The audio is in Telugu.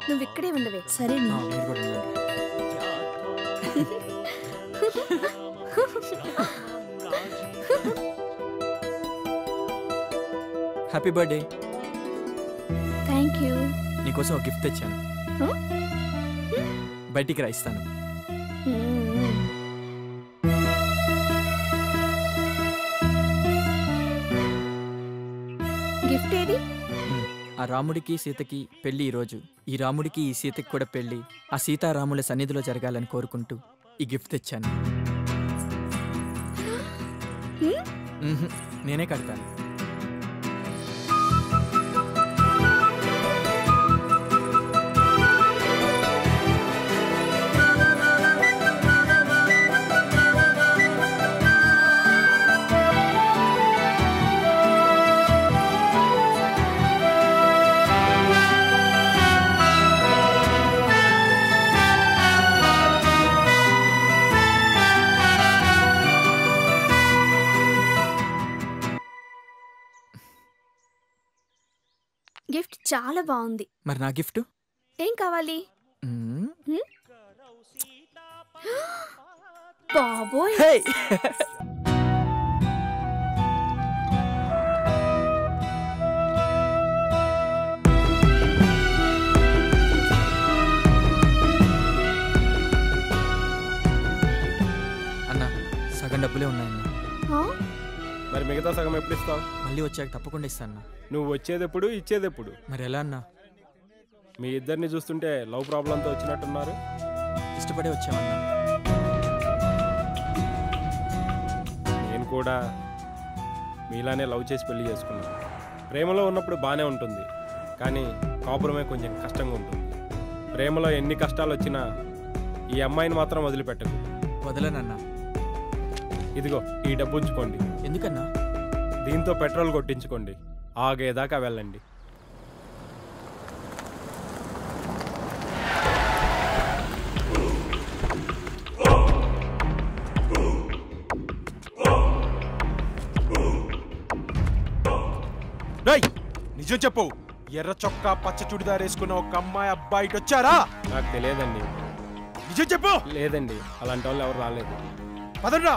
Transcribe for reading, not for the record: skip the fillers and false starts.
నువ్వు ఇక్కడే ఉండవే. సరే హ్యాపీ బర్త్డే. Thank you. నీకోసం ఒక గిఫ్ట్ తెచ్చాను. బయటికి రాయిస్తాను. గిఫ్ట్ ఏది? ఆ రాముడికి సీతకి పెళ్లి ఈరోజు. ఈ రాముడికి ఈ సీతకి కూడా పెళ్లి ఆ సీతారాముల సన్నిధిలో జరగాలని కోరుకుంటూ ఈ గిఫ్ట్ తెచ్చాను. నేనే కడతాను. గిఫ్ట్ చాలా బాగుంది. మరి నా గిఫ్ట్ ఏం కావాలి? బాబోయ్. అన్నా సగం డబ్బులే ఉన్నాయన్నా. మరి మిగతా సగం ఎప్పుడు ఇస్తావు? మళ్ళీ వచ్చాక తప్పకుండా ఇస్తాను. నువ్వు వచ్చేదెప్పుడు ఇచ్చేదెప్పుడు? మరి ఎలా అన్నా? మీ ఇద్దరిని చూస్తుంటే లవ్ ప్రాబ్లంతో వచ్చినట్టున్నారు. ఇష్టపడే వచ్చామన్నా. నేను కూడా మీలానే లవ్ చేసి పెళ్లి చేసుకున్నాను. ప్రేమలో ఉన్నప్పుడు బాగానే ఉంటుంది, కానీ కాపురమే కొంచెం కష్టంగా ఉంటుంది. ప్రేమలో ఎన్ని కష్టాలు వచ్చినా ఈ అమ్మాయిని మాత్రం వదిలిపెట్టకు. వదలనన్నా. ఇదిగో ఈ డబ్బు ఉంచుకోండి. ఎందుకన్నా? దీంతో పెట్రోల్ కొట్టించుకోండి, ఆగేదాకా వెళ్ళండి. నిజం చెప్పు, ఎర్ర చొక్కా పచ్చ చుడిదార్ వేసుకున్న ఒక అమ్మాయి అబ్బాయి ఇటు వచ్చారా? నాకు తెలియదండి. నిజం చెప్పు. లేదండి, అలాంటి వాళ్ళు ఎవరు రాలేదు. పదండ్రా.